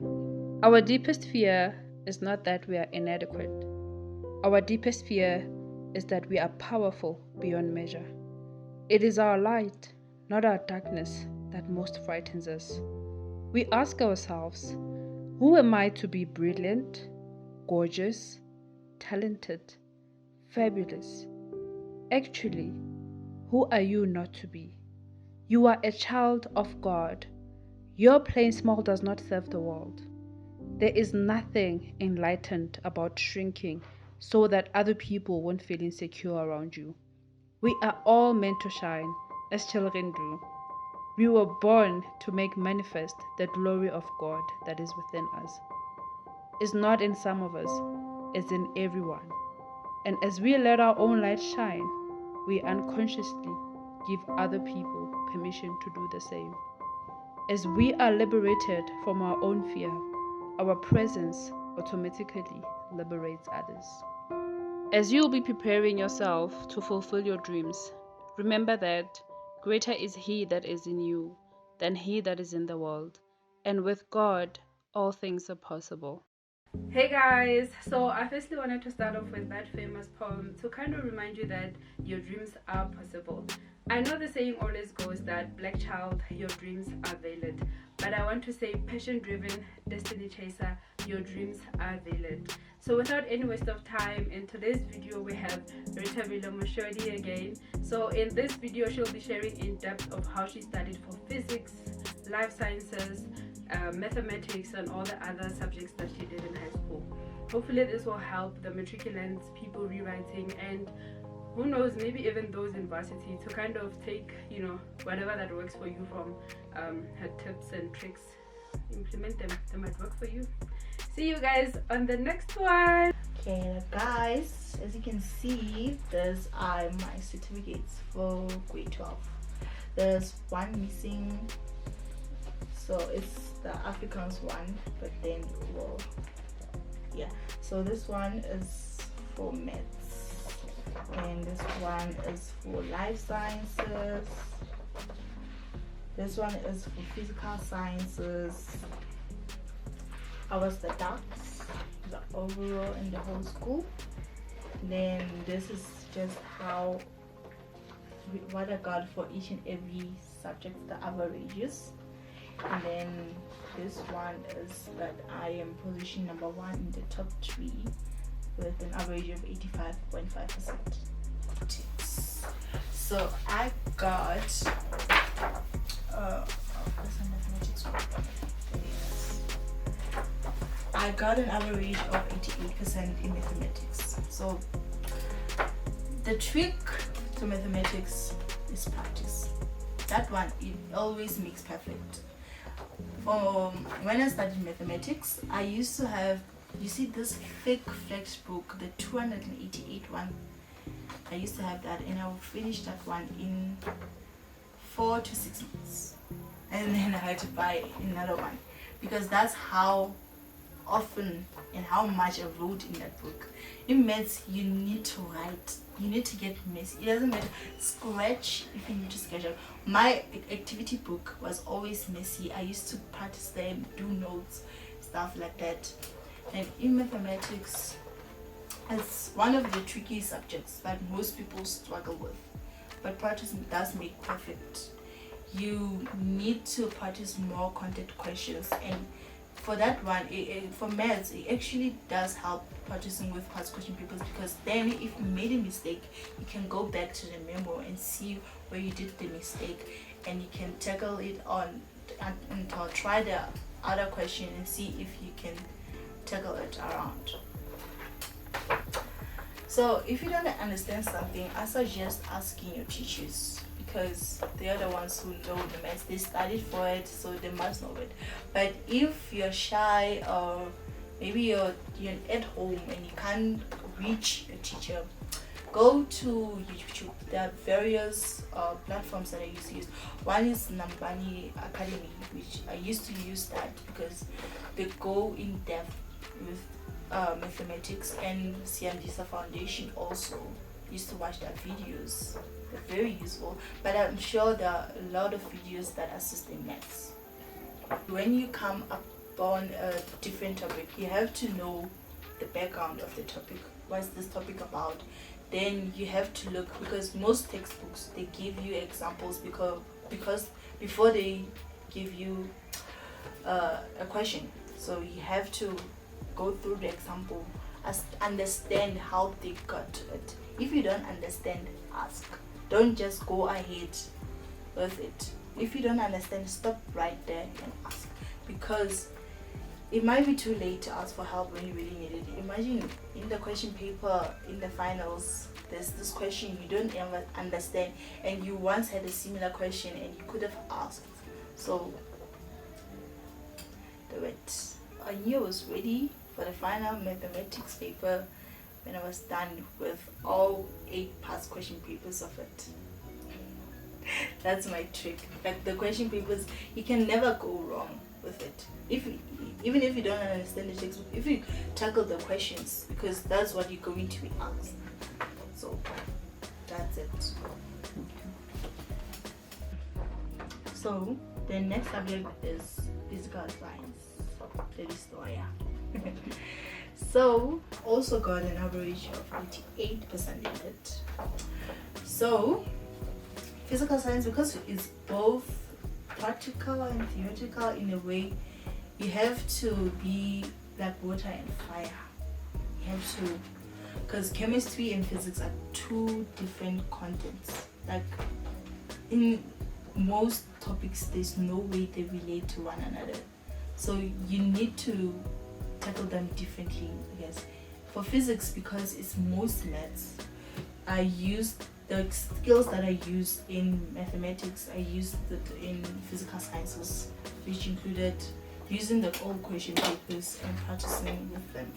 Our deepest fear is not that we are inadequate. Our deepest fear is that we are powerful beyond measure. It is our light, not our darkness, that most frightens us. We ask ourselves, who am I to be brilliant, gorgeous, talented, fabulous? Actually, who are you not to be? You are a child of God. Your playing small does not serve the world. There is nothing enlightened about shrinking so that other people won't feel insecure around you. We are all meant to shine, as children do. We were born to make manifest the glory of God that is within us. It's not in some of us, it's in everyone. And as we let our own light shine, we unconsciously give other people permission to do the same. As we are liberated from our own fear, our presence automatically liberates others. As you'll be preparing yourself to fulfill your dreams, remember that greater is He that is in you than he that is in the world. And with God, all things are possible. Hey guys, so I firstly wanted to start off with that famous poem to kind of remind you that your dreams are possible. I know the saying always goes that black child, your dreams are valid, but I want to say passion driven, destiny chaser, your dreams are valid. So without any waste of time, in today's video we have Rethabile Mosholi again. So in this video she'll be sharing in depth of how she studied for physics, life sciences, mathematics and all the other subjects that she did in high school. Hopefully this will help the matriculants, people rewriting, and who knows, maybe even those in varsity to kind of take, whatever that works for you from her tips and tricks, implement them. They might work for you. See you guys on the next one. Okay guys, as you can see, these are my certificates for grade 12. There's one missing, so it's the Afrikaans one, but then so this one is for maths and this one is for life sciences, this one is for physical sciences. I was the ducks, the overall in the whole school. Then this is just what I got for each and every subject, the averages. And then this one is that I am position number 1 in the top 3 with an average of 85.5%. So I got mathematics. I got an average of 88% in mathematics. So the trick to mathematics is practice. That one, it always makes perfect. When I studied mathematics, I used to have, you see this thick flex book, the 288 one. I used to have that, and I would finish that one in 4 to 6 months, and then I had to buy another one because that's how often and how much I wrote in that book. In maths, you need to write, you need to get messy. It doesn't matter, scratch if you need to sketch out. My activity book was always messy. I used to practice them, do notes, stuff like that. And in mathematics, it's one of the tricky subjects that most people struggle with, but practice does make perfect. You need to practice more content questions, and for that one, for maths, it actually does help practicing with past question papers, because then if you made a mistake, you can go back to the memo and see where you did the mistake, and you can tackle it on and try the other question and see if you can tackle it around. So if you don't understand something, I suggest asking your teachers, because they are the ones who know the maths. They studied for it, so they must know it. But if you're shy, or maybe you're at home and you can't reach a teacher, go to YouTube. There are various platforms that I used to use. One is Nambani Academy, which I used to use that because they go in depth with mathematics, and CMDSA Foundation also used to watch their videos. They're very useful, but I'm sure there are a lot of videos that assist in maths. When you come up on a different topic, you have to know the background of the topic. What's this topic about? Then you have to look, because most textbooks, they give you examples because before they give you a question. So you have to go through the example, understand how they got to it. If you don't understand, ask. Don't just go ahead with it. If you don't understand, stop right there and ask, because it might be too late to ask for help when you really need it. Imagine in the question paper, in the finals, there's this question you don't ever understand, and you once had a similar question and you could have asked. So do it. I knew I was ready for the final mathematics paper when I was done with all 8 past question papers of it. That's my trick. Like the question papers, you can never go wrong with it. Even if you don't understand the textbook, if you tackle the questions, because that's what you're going to be asked. So that's it. So the next subject is physical science. The historia. So also got an average of 88% in it. So physical science, because it's both practical and theoretical in a way, you have to be like water and fire. You have to, because chemistry and physics are 2 different contents. Like in most topics, there's no way they relate to one another. So you need to tackle them differently, I guess. For physics, because it's most maths, I use the skills that I use in mathematics, I used it in physical sciences, which included using the old question papers and practicing with them.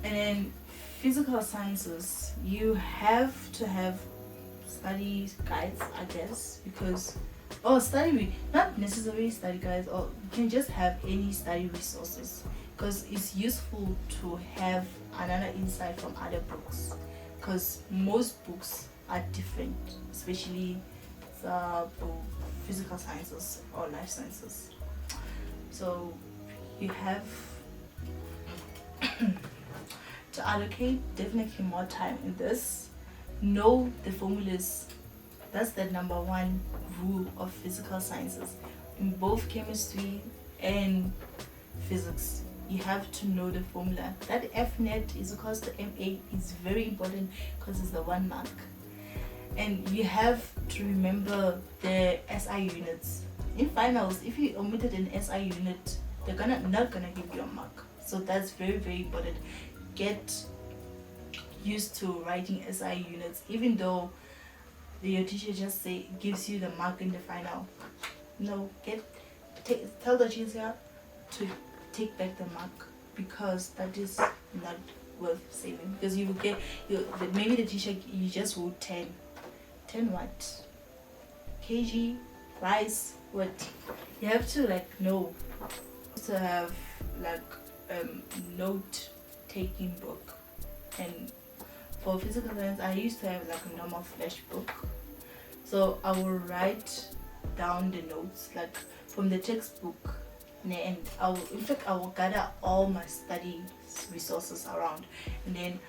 And then physical sciences, you have to have study guides, I guess, because not necessarily study guides, or you can just have any study resources, because it's useful to have another insight from other books, because most books are different, especially the physical sciences or life sciences. So you have to allocate definitely more time in this. Know the formulas. That's the number 1 rule of physical sciences. In both chemistry and physics, you have to know the formula. That F net is equals to MA is very important, because it's the 1 mark. And you have to remember the SI units. In finals, if you omitted an SI unit, they're not gonna give you a mark. So that's very, very important. Get used to writing SI units, even though your teacher just gives you the mark in the final. No, tell the teacher to take back the mark, because that is not worth saving. Because you will get maybe the teacher, you just wrote 10 what kg price, what you have to know to have note taking book. And for physical science, I used to have a normal flash book, so I will write down the notes from the textbook, and I will gather all my study resources around, and then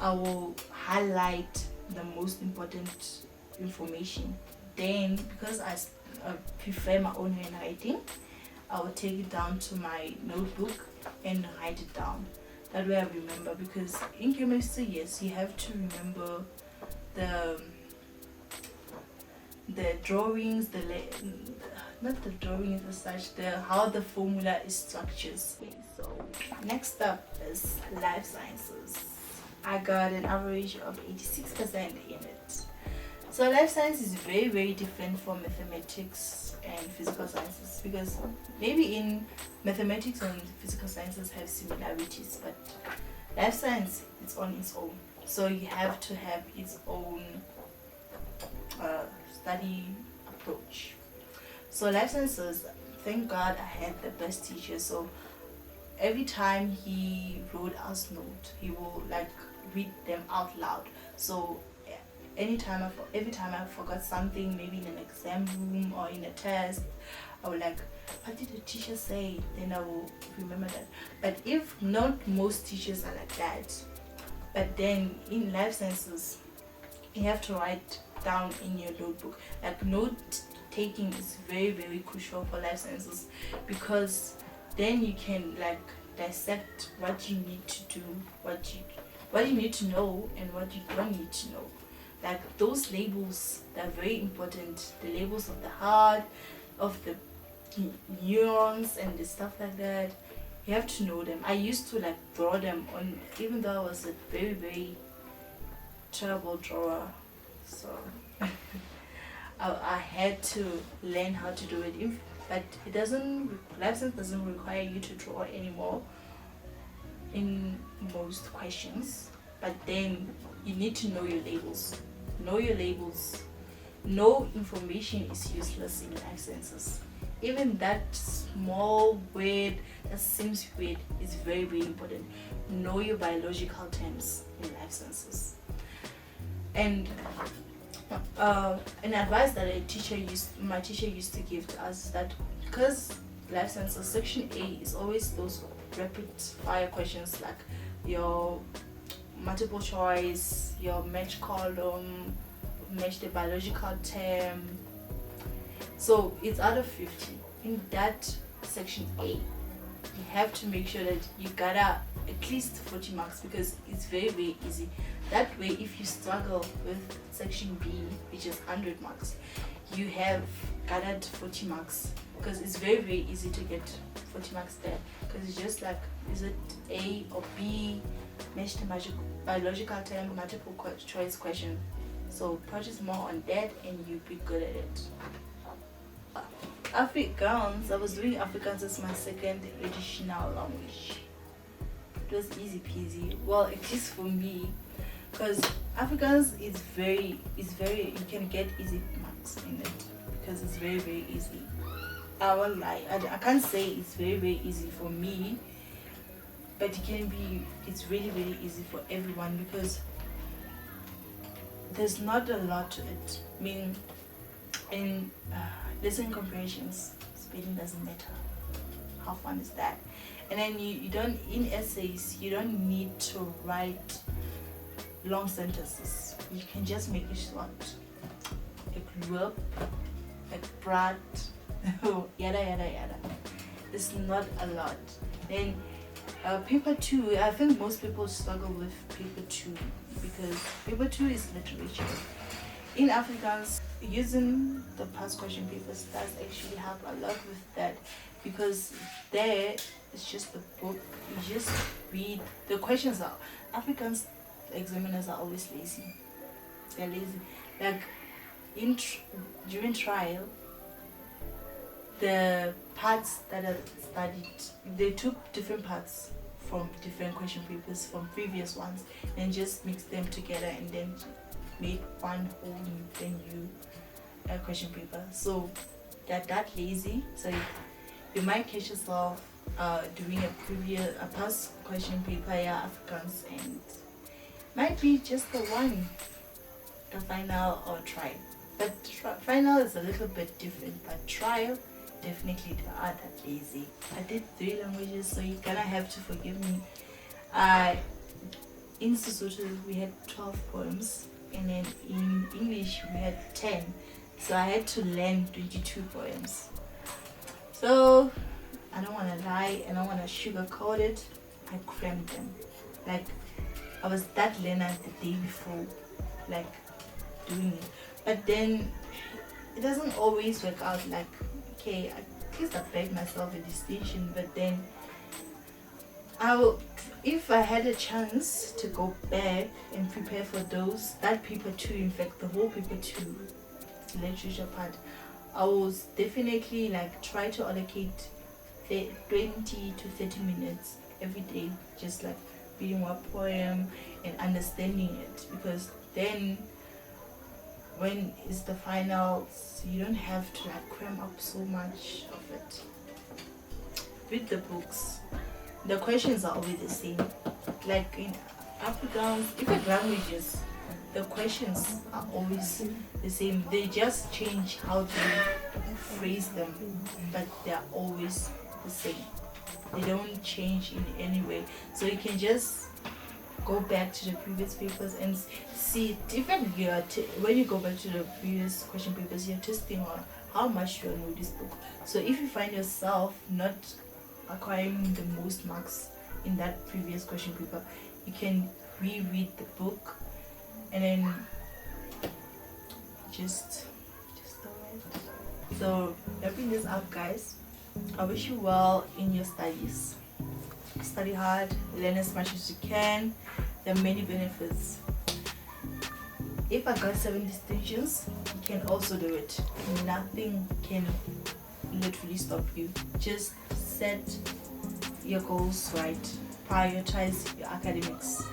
I will highlight the most important information. Then, because I prefer my own handwriting, I will take it down to my notebook and write it down. That way I remember, because in chemistry, yes, you have to remember the drawings, not the drawings as such, how the formula is structured. So next up is life sciences. I got an average of 86% in it. So life science is very, very different from mathematics and physical sciences, because maybe in mathematics and physical sciences have similarities, but life science is on its own. So you have to have its own study approach. So life sciences, thank God I had the best teacher. So every time he wrote us note, he will read them out loud. So every time I forgot something, maybe in an exam room or in a test, I would what did the teacher say? Then I will remember that. But if not, most teachers are like that. But then in life sciences, you have to write down in your notebook. Like note taking is very, very crucial for life sciences, because then you can like dissect what you need to do, what you need to know, and what you don't need to know. Like those labels, they're very important. The labels of the heart, of the neurons, and the stuff like that. You have to know them. I used to like draw them on, even though I was a very, very terrible drawer. So I had to learn how to do it. But it doesn't, life science doesn't require you to draw anymore in most questions. But then you need to know your labels. Know your labels. No information is useless in life sciences. Even that small word that seems weird is very, very important. Know your biological terms in life sciences. And an advice that my teacher used to give to us, that because life sciences section A is always those rapid fire questions, like your multiple choice, your match column, match the biological term. So it's out of 50. In that section A, you have to make sure that you gather at least 40 marks, because it's very, very easy. That way, if you struggle with section B, which is 100 marks, you have gathered 40 marks, because it's very, very easy to get 40 marks there, because it's just like, is it A or B, match the biological term, multiple choice question. So practice more on that and you'll be good at it. Afrikaans, I was doing Afrikaans as my second additional language. It was easy peasy. Well, at least for me, because Afrikaans is very, you can get easy marks in it, because it's very, very easy. I won't lie, I can't say it's very, very easy for me, but it's really, really easy for everyone, because there's not a lot to it. I mean, in listening comprehensions, spelling doesn't matter. How fun is that? And then you don't, in essays, you don't need to write long sentences. You can just make it short. Like whoop, like brat, yada yada yada. It's not a lot. Then paper 2, I think most people struggle with paper 2, because paper 2 is literature. In Afrikaans, using the past question papers does actually help a lot with that, because there it's just the book, you just read. The questions are, Afrikaans examiners are always lazy. They're lazy. Like during trial, the parts that are studied, they took different parts from different question papers from previous ones and just mixed them together and then made one whole new question paper. So they're that lazy, so you might catch yourself doing a past question paper, Afrikaans, and might be just the one, the final or trial. But final is a little bit different, but trial, definitely they are that lazy. I did 3 languages, so you're gonna have to forgive me. In Sesotho we had 12 poems, and then in English we had 10. So I had to learn 22 poems. So I don't want to lie, I don't want to sugarcoat it. I crammed them. Like I was that learner the day before, like doing it. But then it doesn't always work out. Like, okay, at least I begged myself a distinction, but then if I had a chance to go back and prepare for that paper 2, in fact the whole paper 2 literature part, I was definitely like try to allocate 20 to 30 minutes every day, just like reading one poem and understanding it, because then when it's the finals, you don't have to like cram up so much of it. With the books, the questions are always the same. Like in Afrikaans, different languages, the questions are always the same. They just change how to phrase them, but they're always the same. They don't change in any way. So you can just go back to the previous papers and see differently. When you go back to the previous question papers, you're testing on how much you know this book. So if you find yourself not acquiring the most marks in that previous question paper, you can reread the book and then just do it. So wrapping this up, guys, I wish you well in your studies. Study hard, learn as much as you can. There are many benefits. If I got 7 distinctions, you can also do it. Nothing can literally stop you. Just set your goals right. Prioritize your academics.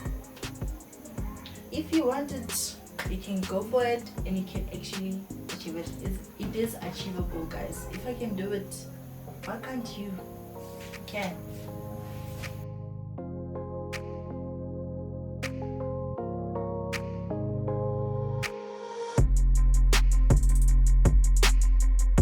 If you want it, you can go for it and you can actually achieve it. It is achievable, guys. If I can do it, why can't you? You can.